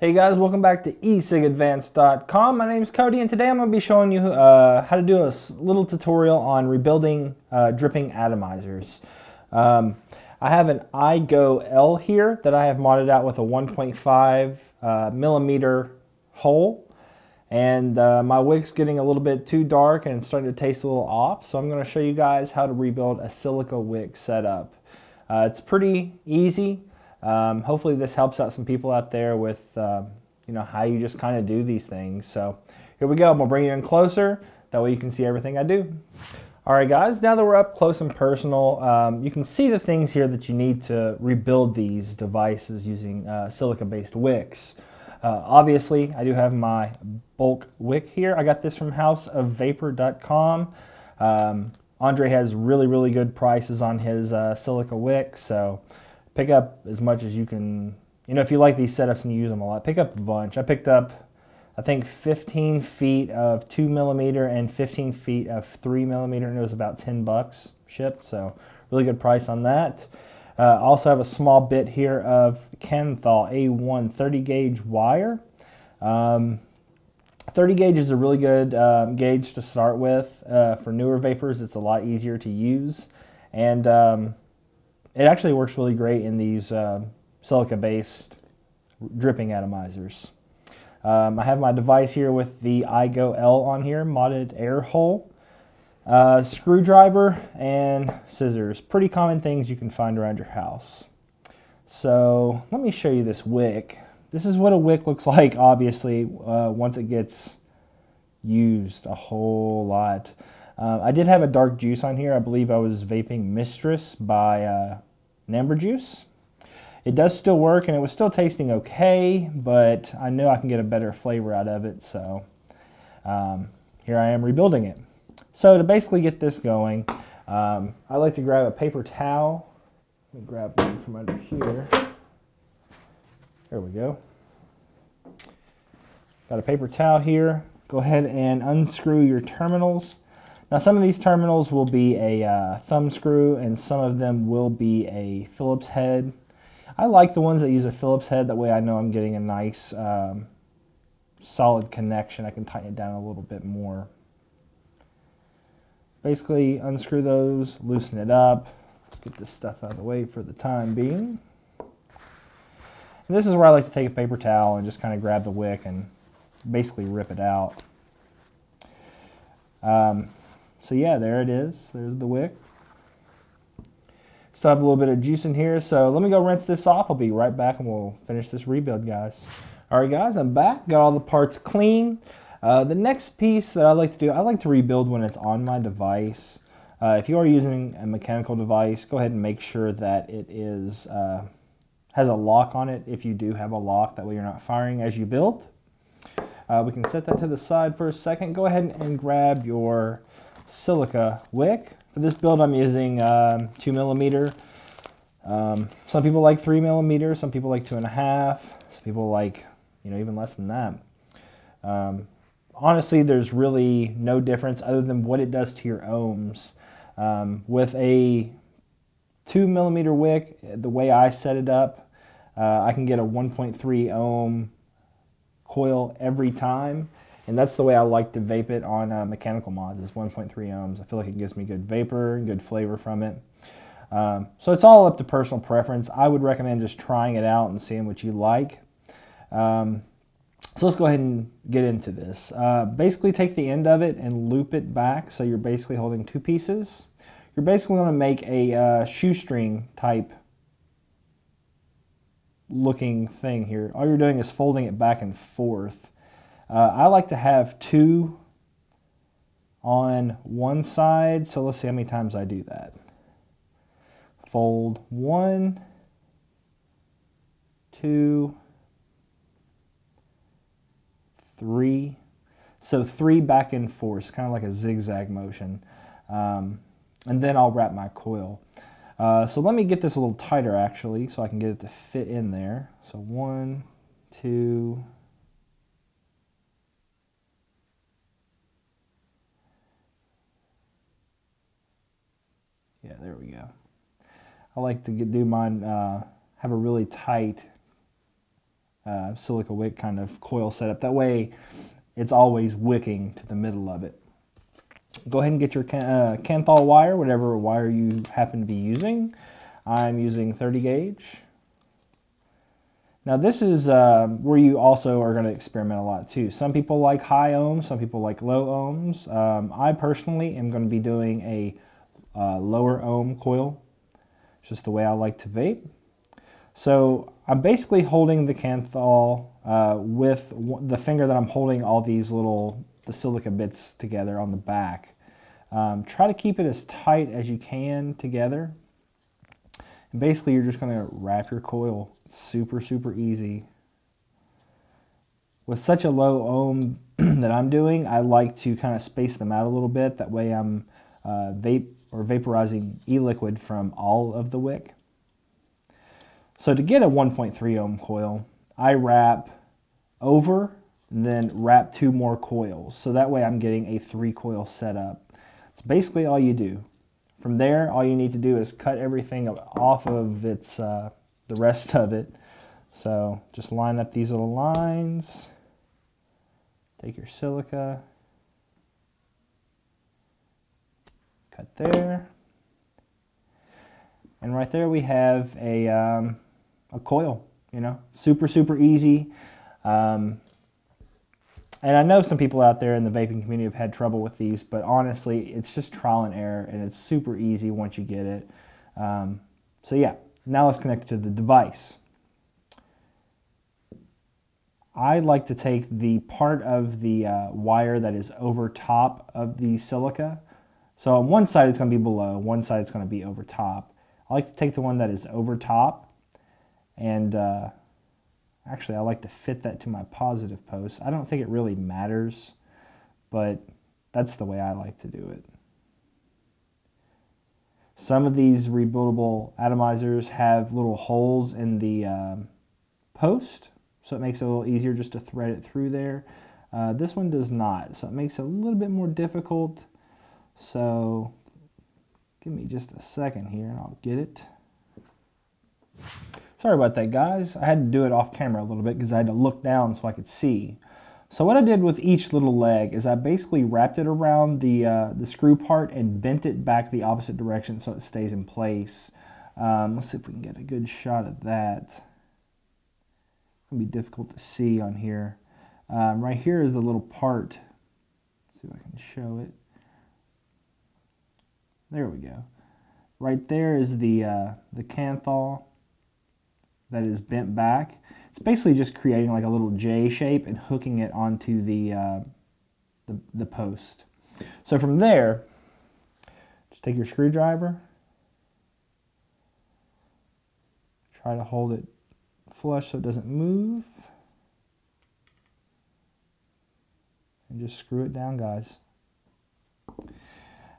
Hey guys, welcome back to ecigadvanced.com. My name is Cody and today I'm going to be showing you how to do a little tutorial on rebuilding dripping atomizers. I have an iGo-L here that I have modded out with a 1.5 millimeter hole, and my wick's getting a little bit too dark and it's starting to taste a little off, so I'm going to show you guys how to rebuild a silica wick setup. It's pretty easy. Hopefully this helps out some people out there with how you just kind of do these things. So here we go. I'm gonna bring you in closer, that way you can see everything I do. Alright guys, now that we're up close and personal, you can see the things here that you need to rebuild these devices using silica based wicks. Obviously I do have my bulk wick here. I got this from houseofvapor.com. Andre has really good prices on his silica wick, so pick up as much as you can. If you like these setups and you use them a lot, pick up a bunch. I picked up, I think, 15 feet of 2 millimeter and 15 feet of 3 millimeter, and it was about 10 bucks shipped, so really good price on that. I also have a small bit here of Kenthal A1 30 gauge wire. 30 gauge is a really good gauge to start with. For newer vapors, it's a lot easier to use, and it actually works really great in these silica-based dripping atomizers. I have my device here with the iGo-L on here, modded air hole, screwdriver, and scissors. Pretty common things you can find around your house. So let me show you this wick. This is what a wick looks like, obviously, once it gets used a whole lot. I did have a dark juice on here. I believe I was vaping Mistress by Amber Juice. It does still work and it was still tasting okay, but I know I can get a better flavor out of it, so here I am rebuilding it. So to basically get this going, I like to grab a paper towel. Let me grab one from under here. There we go. Got a paper towel here. Go ahead and unscrew your terminals. Now some of these terminals will be a thumb screw and some of them will be a Phillips head. I like the ones that use a Phillips head, that way I know I'm getting a nice solid connection. I can tighten it down a little bit more. Basically unscrew those, loosen it up. Let's get this stuff out of the way for the time being. And this is where I like to take a paper towel and just kind of grab the wick and basically rip it out. So yeah, there it is. There's the wick. Still have a little bit of juice in here, so let me go rinse this off. I'll be right back and we'll finish this rebuild, guys. Alright guys, I'm back. Got all the parts clean. The next piece that I like to do, I like to rebuild when it's on my device. If you are using a mechanical device, go ahead and make sure that it is has a lock on it. If you do have a lock, that way you're not firing as you build. We can set that to the side for a second. Go ahead and grab your silica wick. For this build I'm using 2 millimeter. Some people like 3 millimeter, some people like 2.5, some people like even less than that. Honestly, there's really no difference other than what it does to your ohms. With a 2 millimeter wick, the way I set it up, I can get a 1.3 ohm coil every time, and that's the way I like to vape it on mechanical mods, is 1.3 ohms. I feel like it gives me good vapor and good flavor from it. So it's all up to personal preference. I would recommend just trying it out and seeing what you like. So let's go ahead and get into this. Basically take the end of it and loop it back, so you're basically holding two pieces. You're basically going to make a shoestring type looking thing here. All you're doing is folding it back and forth. I like to have two on one side, so let's see how many times I do that. Fold 1, 2, 3. So 3 back and forth, kind of like a zigzag motion. And then I'll wrap my coil. So let me get this a little tighter actually, so I can get it to fit in there. So 1, 2, yeah, there we go. I like to do mine, have a really tight silica wick kind of coil setup. That way it's always wicking to the middle of it. Go ahead and get your Kanthal wire, whatever wire you happen to be using. I'm using 30 gauge. Now this is where you also are going to experiment a lot too. Some people like high ohms, some people like low ohms. I personally am going to be doing a lower ohm coil. It's just the way I like to vape. So I'm basically holding the Kanthal with the finger that I'm holding all these the silica bits together on the back. Try to keep it as tight as you can together. And basically you're just going to wrap your coil. Super, super easy. With such a low ohm that I'm doing, I like to kind of space them out a little bit. That way I'm vaporizing e-liquid from all of the wick. So to get a 1.3 ohm coil, I wrap over and then wrap 2 more coils. So that way I'm getting a 3 coil setup. It's basically all you do. From there, all you need to do is cut everything off of its, the rest of it. So just line up these little lines. Take your silica. Cut there. And right there we have a coil, you know, super, super easy. And I know some people out there in the vaping community have had trouble with these, but honestly, it's just trial and error, and it's super easy once you get it. So yeah, now let's connect it to the device. I like to take the part of the wire that is over top of the silica. So on one side it's going to be below, one side it's going to be over top. I like to take the one that is over top, and actually I like to fit that to my positive post. I don't think it really matters, but that's the way I like to do it. Some of these rebuildable atomizers have little holes in the post, so it makes it a little easier just to thread it through there. This one does not, so it makes it a little bit more difficult. So give me just a second here and I'll get it. Sorry about that, guys. I had to do it off camera a little bit because I had to look down so I could see. So what I did with each little leg is I basically wrapped it around the screw part and bent it back the opposite direction so it stays in place. Let's see if we can get a good shot of that. It's going to be difficult to see on here. Right here is the little part. Let's see if I can show it. There we go. Right there is the Kanthal that is bent back. It's basically just creating like a little J shape and hooking it onto the post. So from there, just take your screwdriver, try to hold it flush so it doesn't move, and just screw it down, guys.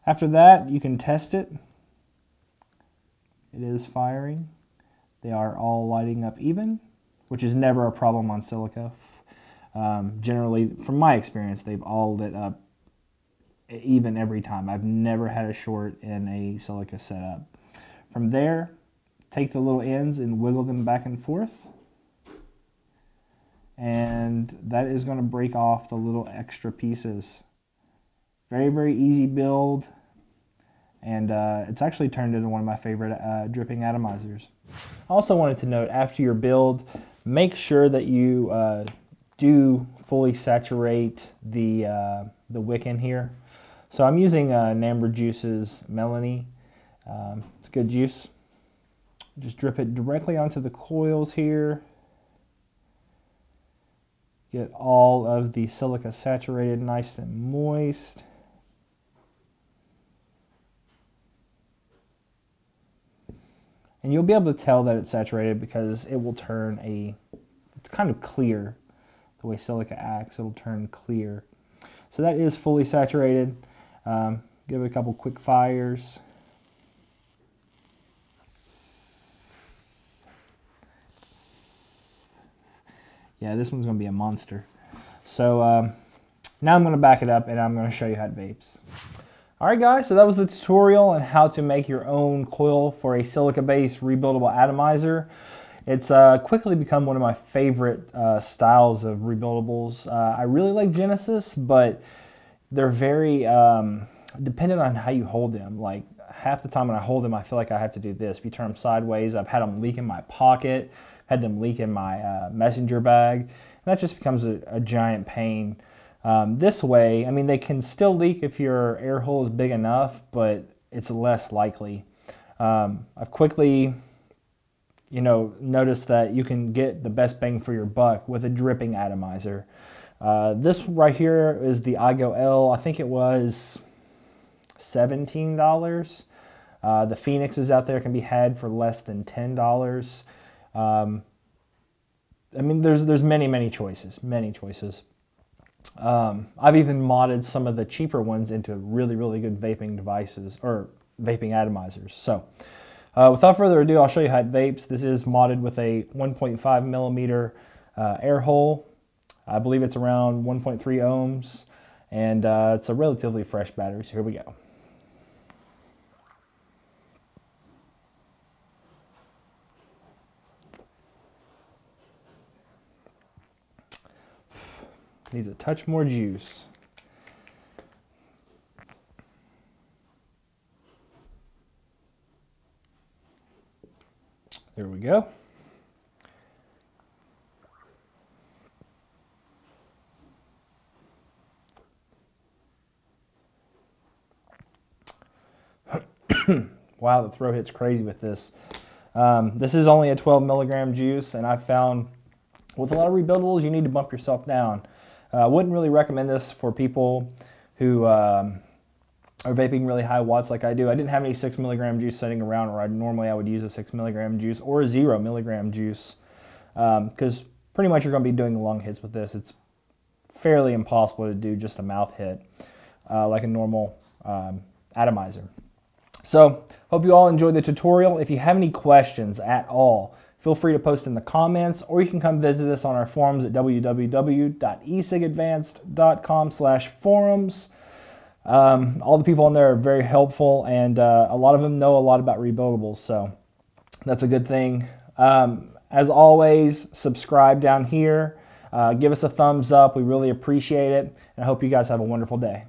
After that, you can test it. It is firing. They are all lighting up even, which is never a problem on silica. Generally, from my experience, they've all lit up even every time. I've never had a short in a silica setup. From there, take the little ends and wiggle them back and forth. And that is going to break off the little extra pieces. Very, very easy build, and it's actually turned into one of my favorite dripping atomizers. I also wanted to note, after your build, make sure that you do fully saturate the wick in here. So I'm using Namber Juice's Melanie. It's good juice. Just drip it directly onto the coils here. Get all of the silica saturated nice and moist. And you'll be able to tell that it's saturated because it will turn it's kind of clear. The way silica acts, it'll turn clear. So that is fully saturated. Give it a couple quick fires. Yeah, this one's going to be a monster. So now I'm going to back it up and I'm going to show you how it vapes. Alright guys, so that was the tutorial on how to make your own coil for a silica-based rebuildable atomizer. It's quickly become one of my favorite styles of rebuildables. I really like Genesis, but they're very dependent on how you hold them. Like half the time when I hold them, I feel like I have to do this. If you turn them sideways, I've had them leak in my pocket, had them leak in my messenger bag, and that just becomes a giant pain. This way, I mean, they can still leak if your air hole is big enough, but it's less likely. I've quickly, noticed that you can get the best bang for your buck with a dripping atomizer. This right here is the iGo L. I think it was $17. The Phoenixes out there can be had for less than $10. I mean, there's many choices, I've even modded some of the cheaper ones into really good vaping devices or vaping atomizers. So without further ado, I'll show you how it vapes. This is modded with a 1.5 millimeter air hole. I believe it's around 1.3 ohms, and it's a relatively fresh battery, so here we go. Needs a touch more juice. There we go. Wow, the throw hits crazy with this. This is only a 12 milligram juice, and I found with a lot of rebuildables, you need to bump yourself down. I wouldn't really recommend this for people who are vaping really high watts like I do. I didn't have any 6 milligram juice sitting around, or normally I would use a 6 milligram juice or a 0 milligram juice, because pretty much you're going to be doing long hits with this. It's fairly impossible to do just a mouth hit like a normal atomizer. So, hope you all enjoyed the tutorial. If you have any questions at all, feel free to post in the comments, or you can come visit us on our forums at www.ecigadvanced.com/forums. All the people on there are very helpful, and a lot of them know a lot about rebuildables, so that's a good thing. As always, subscribe down here. Give us a thumbs up. We really appreciate it, and I hope you guys have a wonderful day.